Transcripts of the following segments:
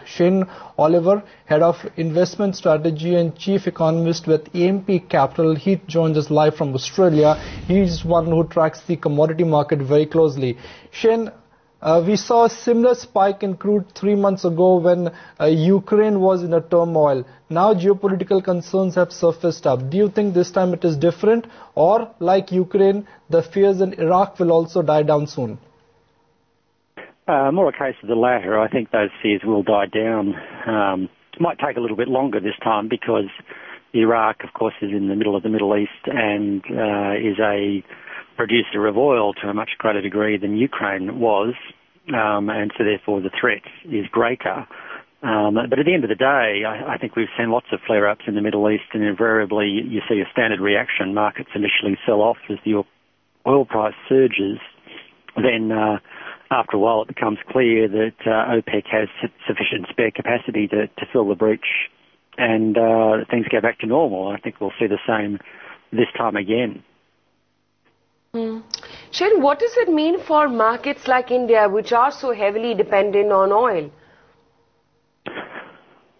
Shane Oliver, Head of Investment Strategy and Chief Economist with AMP Capital. He joins us live from Australia. He's one who tracks the commodity market very closely. Shane, we saw a similar spike in crude 3 months ago when Ukraine was in a turmoil. Now geopolitical concerns have surfaced up. Do you think this time it is different, or like Ukraine, the fears in Iraq will also die down soon? More a case of the latter. I think those fears will die down. It might take a little bit longer this time because Iraq, of course, is in the middle of the Middle East and is a producer of oil to a much greater degree than Ukraine was, and so therefore the threat is greater. But at the end of the day, I think we've seen lots of flare-ups in the Middle East, and invariably you see a standard reaction. Markets initially sell off as the oil price surges. Then after a while it becomes clear that OPEC has sufficient spare capacity to fill the breach, and things go back to normal. I think we'll see the same this time again. Shane, what does it mean for markets like India, which are so heavily dependent on oil?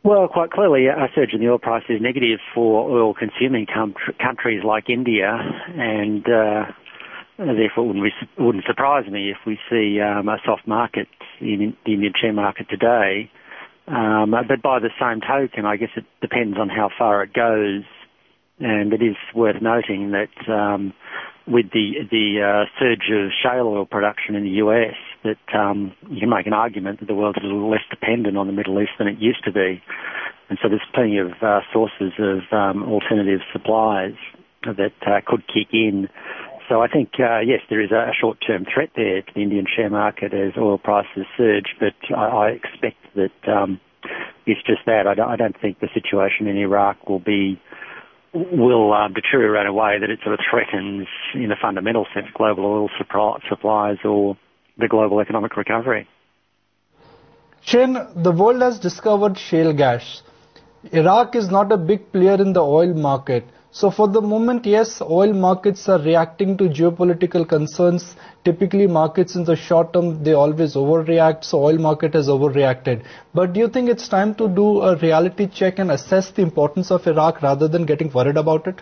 Well, quite clearly, a surge in the oil price is negative for oil-consuming countries like India, and therefore it wouldn't surprise me if we see a soft market in the Indian share market today. But by the same token, I guess it depends on how far it goes, and it is worth noting that with the surge of shale oil production in the US, that you can make an argument that the world's a little less dependent on the Middle East than it used to be. And so there's plenty of sources of alternative supplies that could kick in. So I think, yes, there is a short-term threat there to the Indian share market as oil prices surge, but I expect that it's just that. I don't think the situation in Iraq will deteriorate in a way that it sort of threatens, in a fundamental sense, global oil supplies or the global economic recovery. Shane, the world has discovered shale gas. Iraq is not a big player in the oil market. So for the moment, yes, oil markets are reacting to geopolitical concerns. Typically, markets in the short term, they always overreact, so oil market has overreacted. But do you think it's time to do a reality check and assess the importance of Iraq rather than getting worried about it?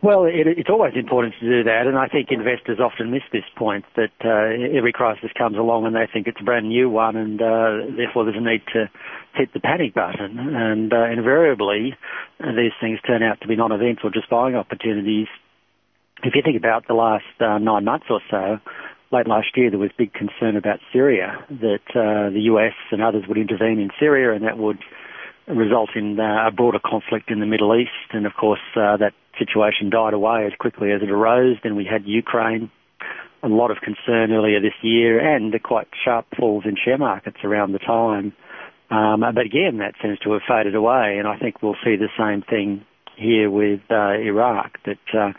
Well, it's always important to do that, and I think investors often miss this point, that every crisis comes along and they think it's a brand new one, and therefore there's a need to hit the panic button. And invariably, these things turn out to be non-events or just buying opportunities. If you think about the last 9 months or so, late last year there was big concern about Syria, that the US and others would intervene in Syria and that would result in a broader conflict in the Middle East. And of course that situation died away as quickly as it arose. Then we had Ukraine, a lot of concern earlier this year, and quite sharp falls in share markets around the time. But again, that seems to have faded away, and I think we'll see the same thing here with Iraq, that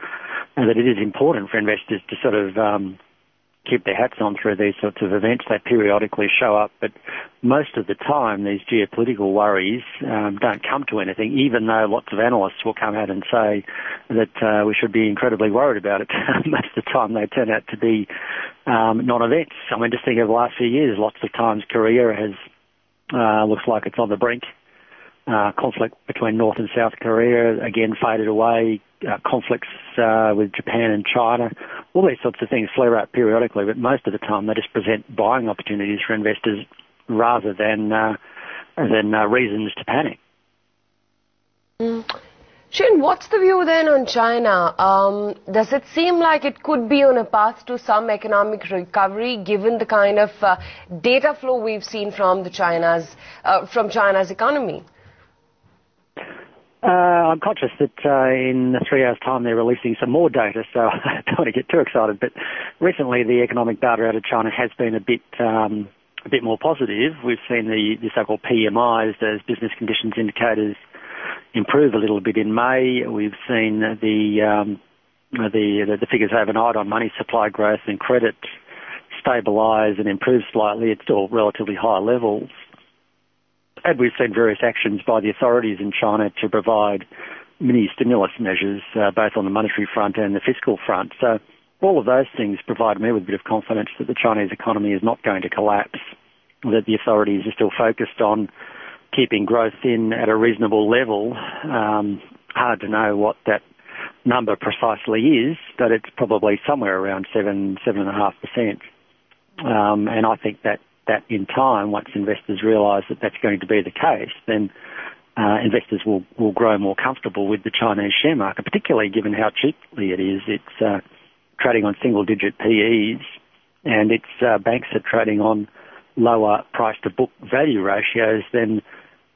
it is important for investors to sort of keep their hats on through these sorts of events. They periodically show up, but most of the time these geopolitical worries don't come to anything, even though lots of analysts will come out and say that we should be incredibly worried about it. Most of the time they turn out to be non-events. I mean, just think of the last few years, lots of times Korea has looks like it's on the brink. Conflict between North and South Korea, again, faded away. Conflicts with Japan and China. All these sorts of things flare up periodically, but most of the time they just present buying opportunities for investors rather than reasons to panic. Shane, what's the view then on China? Does it seem like it could be on a path to some economic recovery, given the kind of data flow we've seen from China's economy? I'm conscious that in 3 hours' time they're releasing some more data, so I don't want to get too excited. But recently the economic data out of China has been a bit more positive. We've seen the so-called PMIs, those business conditions indicators, improve a little bit in May. We've seen the figures overnight on money supply growth and credit stabilise and improve slightly. It's still relatively high levels. And we've seen various actions by the authorities in China to provide mini stimulus measures, both on the monetary front and the fiscal front. So all of those things provide me with a bit of confidence that the Chinese economy is not going to collapse. that the authorities are still focused on keeping growth in at a reasonable level. Hard to know what that number precisely is, but it's probably somewhere around 7.5%. And I think that in time, once investors realise that that's going to be the case, then investors will grow more comfortable with the Chinese share market, particularly given how cheaply it is. It's trading on single-digit PEs, and its banks are trading on lower price-to-book value ratios than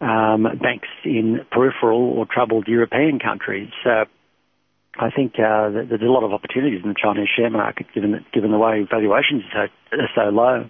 banks in peripheral or troubled European countries. So I think there's a lot of opportunities in the Chinese share market, given the way valuations are so low.